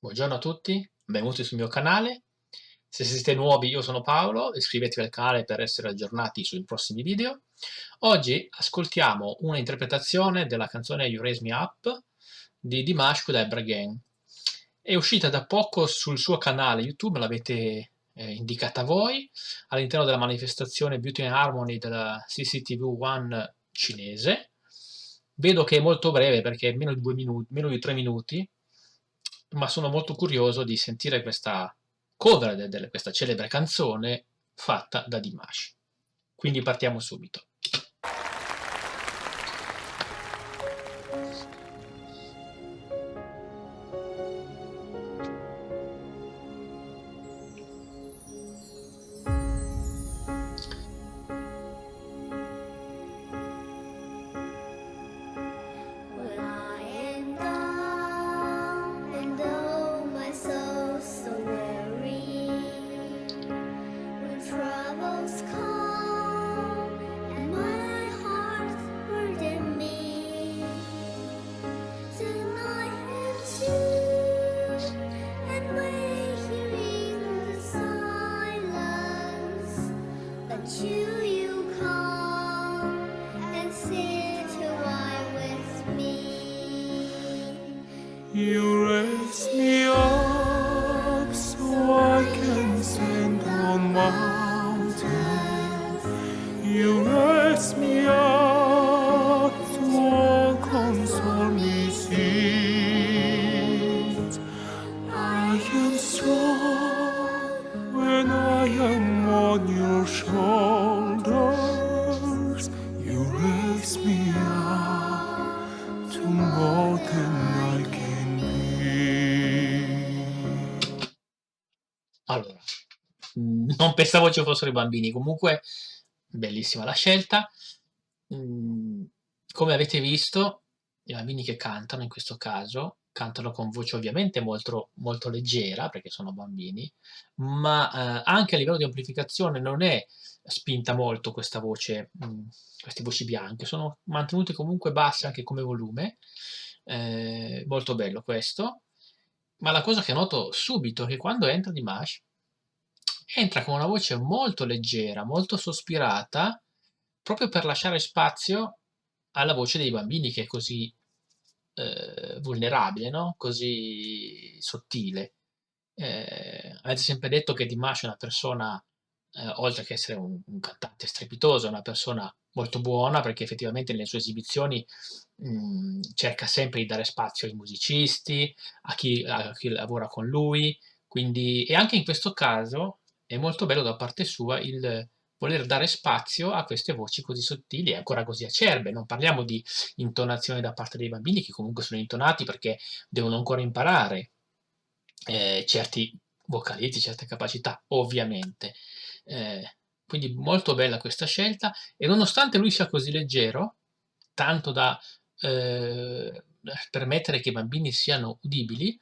Buongiorno a tutti, benvenuti sul mio canale. Se siete nuovi, io sono Paolo, iscrivetevi al canale per essere aggiornati sui prossimi video. Oggi ascoltiamo una interpretazione della canzone You Raise Me Up di Dimash Kudai Gang. È uscita da poco sul suo canale YouTube, l'avete indicata voi, all'interno della manifestazione Beauty and Harmony della CCTV One cinese. Vedo che è molto breve perché è meno di 2 minuti, meno di 3 minuti, ma sono molto curioso di sentire questa cover di questa celebre canzone fatta da Dimash. Quindi partiamo subito. When I am down and oh my soul so weary, when troubles come and my heart burden me, then I am still and wait here in the silence until you come and sit a while with me. You raise me up so I can stand on mountains. You raise me up to walk on stormy seas. I am strong when I am on your shoulders. You raise me up to more than I can be. Allora, non pensavo ci fossero i bambini, comunque bellissima la scelta. Mm, Come avete visto, i bambini che cantano in questo caso cantano con voce ovviamente molto, molto leggera perché sono bambini, ma anche a livello di amplificazione non è spinta molto questa voce, queste voci bianche, sono mantenute comunque basse anche come volume. Molto bello questo. Ma la cosa che noto subito è che quando entra Dimash, entra con una voce molto leggera, molto sospirata, proprio per lasciare spazio alla voce dei bambini che è così vulnerabile, no? Così sottile. Avete sempre detto che Dimash è una persona, oltre che essere un cantante strepitoso, è una persona molto buona perché effettivamente nelle sue esibizioni cerca sempre di dare spazio ai musicisti, a chi lavora con lui, quindi, e anche in questo caso è molto bello da parte sua il voler dare spazio a queste voci così sottili e ancora così acerbe. Non parliamo di intonazione da parte dei bambini, che comunque sono intonati perché devono ancora imparare certi vocalizzi, certe capacità, ovviamente. Quindi molto bella questa scelta e nonostante lui sia così leggero, tanto da permettere che i bambini siano udibili,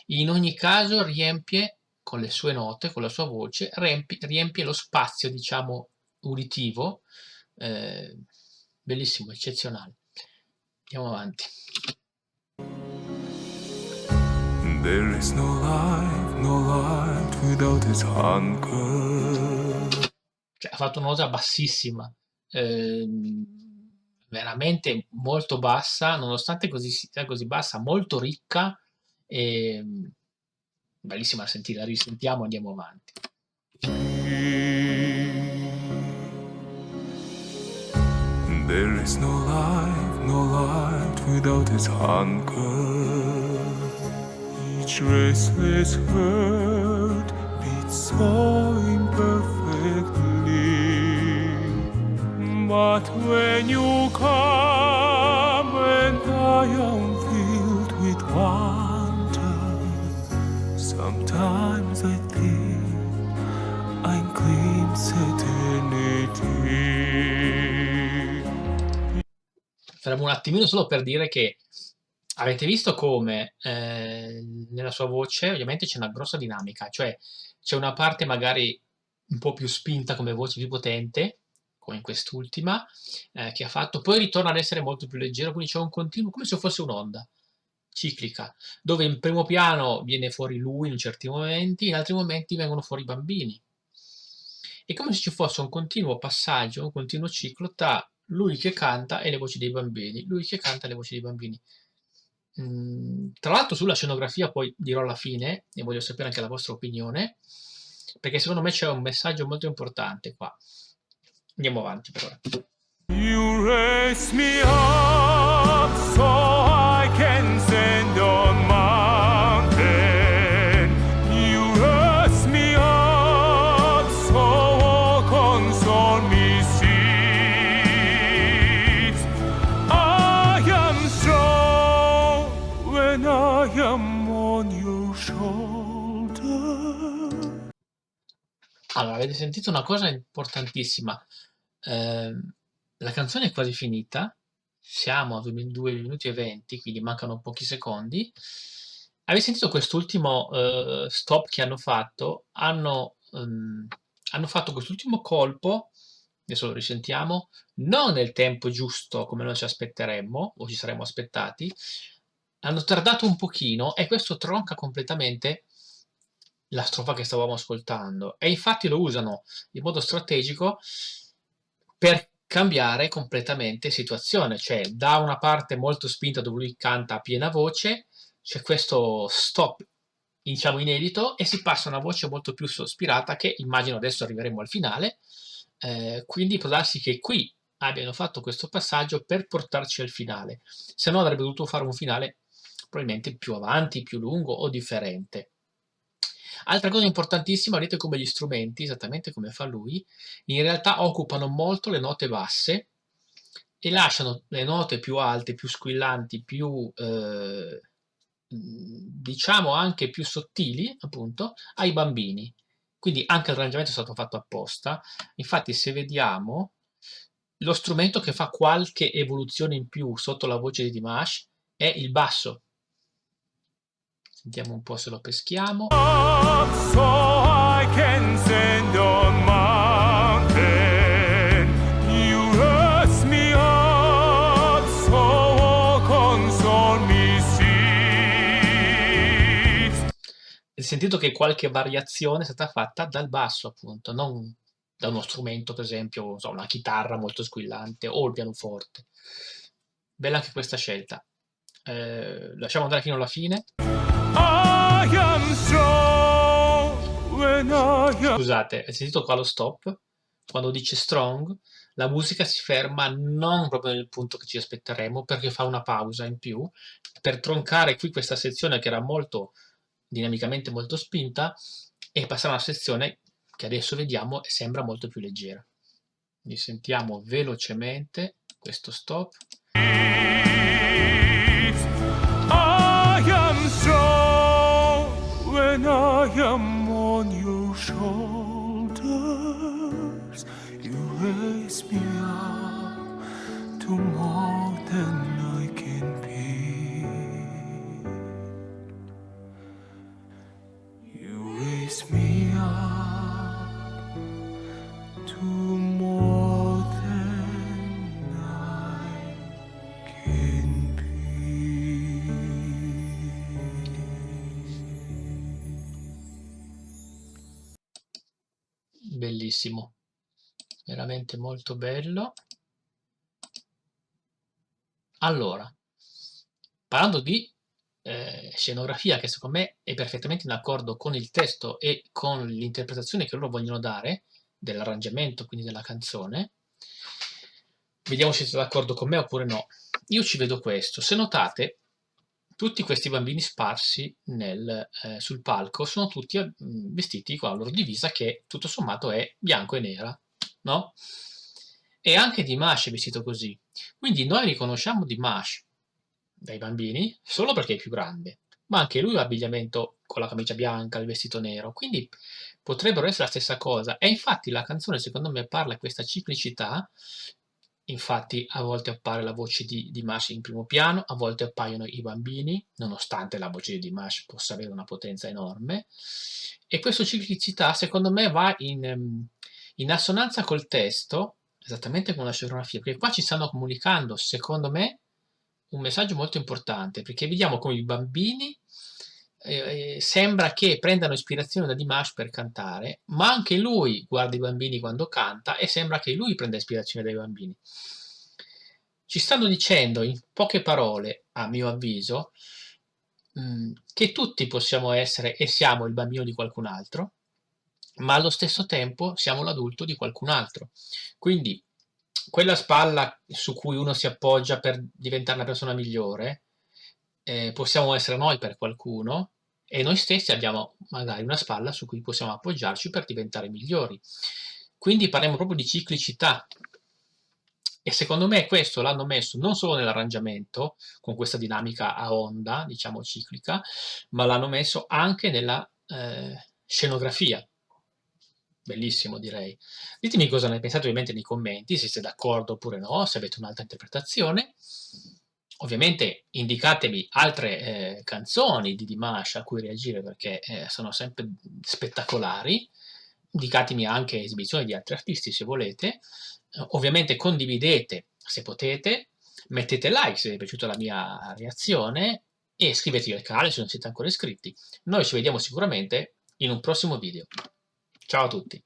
in ogni caso riempie con le sue note, con la sua voce, riempie lo spazio, diciamo, uditivo. eh, Bellissimo, eccezionale. Andiamo avanti. There is no life without its hunger. Cioè, ha fatto una nota bassissima, veramente molto bassa, nonostante sia così bassa, molto ricca e bellissima da sentire. La risentiamo, andiamo avanti. There is no life without its hunger. Each restless heart beats so imperfectly. But when you come and I am filled with wonder, sometimes I think I glimpse eternity. Fermo un attimino solo per dire che avete visto come nella sua voce ovviamente c'è una grossa dinamica, cioè c'è una parte magari un po' più spinta come voce, più potente, come in quest'ultima, che ha fatto, poi ritorna ad essere molto più leggero, quindi c'è un continuo, come se fosse un'onda. ciclica, dove in primo piano viene fuori lui in certi momenti, in altri momenti vengono fuori i bambini. È come se ci fosse un continuo passaggio, un continuo ciclo tra lui che canta e le voci dei bambini, lui che canta e le voci dei bambini. Tra l'altro sulla scenografia poi dirò alla fine, e voglio sapere anche la vostra opinione, perché secondo me c'è un messaggio molto importante qua. Andiamo avanti per ora. You raise me up so I can stand on mountain. You raise me up so console me seas. I am strong when I am on your shoulder. Allora, avete sentito una cosa importantissima. La canzone è quasi finita, siamo a 2 minuti e 20, quindi mancano pochi secondi. Avete sentito quest'ultimo stop che hanno fatto? Hanno fatto quest'ultimo colpo, adesso lo risentiamo, non nel tempo giusto come noi ci aspetteremmo o ci saremmo aspettati, hanno tardato un pochino e questo tronca completamente la strofa che stavamo ascoltando e infatti lo usano in modo strategico per cambiare completamente situazione, cioè da una parte molto spinta dove lui canta a piena voce, c'è questo stop diciamo inedito e si passa a una voce molto più sospirata che immagino adesso arriveremo al finale, quindi può darsi che qui abbiano fatto questo passaggio per portarci al finale, se no avrebbe dovuto fare un finale probabilmente più avanti, più lungo o differente. Altra cosa importantissima, vedete come gli strumenti, esattamente come fa lui, in realtà occupano molto le note basse e lasciano le note più alte, più squillanti, più diciamo anche più sottili, appunto, ai bambini. Quindi anche l'arrangiamento è stato fatto apposta. Infatti, se vediamo, lo strumento che fa qualche evoluzione in più sotto la voce di Dimash è il basso. Sentiamo un po' se lo peschiamo. So I can stand on mountain. You raise me up so console me seas. Avete sentito che qualche variazione è stata fatta dal basso, appunto, non da uno strumento, per esempio, non so, una chitarra molto squillante o il pianoforte. Bella anche questa scelta. Lasciamo andare fino alla fine. I am strong when I am. Scusate, hai sentito qua lo stop? Quando dice strong, la musica si ferma non proprio nel punto che ci aspetteremo, perché fa una pausa in più per troncare qui questa sezione che era molto dinamicamente molto spinta e passare a una sezione che adesso vediamo e sembra molto più leggera. Quindi sentiamo velocemente questo stop. I am strong when I am on your shoulders. You raise me up to more than I can be. You raise me up to more than I can be. Bellissimo, veramente molto bello. Allora, parlando di scenografia che secondo me è perfettamente in accordo con il testo e con l'interpretazione che loro vogliono dare dell'arrangiamento, quindi della canzone, vediamo se siete d'accordo con me oppure no. Io ci vedo questo. Se notate, tutti questi bambini sparsi sul palco sono tutti vestiti con la loro divisa che tutto sommato è bianco e nera, no? E anche Dimash è vestito così. Quindi noi riconosciamo Dimash dai bambini solo perché è più grande, ma anche lui ha abbigliamento con la camicia bianca, il vestito nero, quindi potrebbero essere la stessa cosa. E infatti la canzone secondo me parla di questa ciclicità. Infatti a volte appare la voce di Dimash in primo piano, a volte appaiono i bambini, nonostante la voce di Dimash possa avere una potenza enorme. E questa ciclicità secondo me va in assonanza col testo, esattamente come la scenografia, perché qua ci stanno comunicando, secondo me, un messaggio molto importante, perché vediamo come i bambini sembra che prendano ispirazione da Dimash per cantare, ma anche lui guarda i bambini quando canta e sembra che lui prenda ispirazione dai bambini. Ci stanno dicendo, in poche parole, a mio avviso, che tutti possiamo essere e siamo il bambino di qualcun altro, ma allo stesso tempo siamo l'adulto di qualcun altro. Quindi quella spalla su cui uno si appoggia per diventare una persona migliore, possiamo essere noi per qualcuno e noi stessi abbiamo magari una spalla su cui possiamo appoggiarci per diventare migliori. Quindi parliamo proprio di ciclicità. E secondo me questo l'hanno messo non solo nell'arrangiamento, con questa dinamica a onda, diciamo ciclica, ma l'hanno messo anche nella scenografia. Bellissimo, direi. Ditemi cosa ne pensate ovviamente nei commenti, se siete d'accordo oppure no, se avete un'altra interpretazione. Ovviamente indicatemi altre canzoni di Dimash a cui reagire perché sono sempre spettacolari. Indicatemi anche esibizioni di altri artisti se volete. Ovviamente condividete se potete, mettete like se vi è piaciuta la mia reazione e iscrivetevi al canale se non siete ancora iscritti. Noi ci vediamo sicuramente in un prossimo video. Ciao a tutti!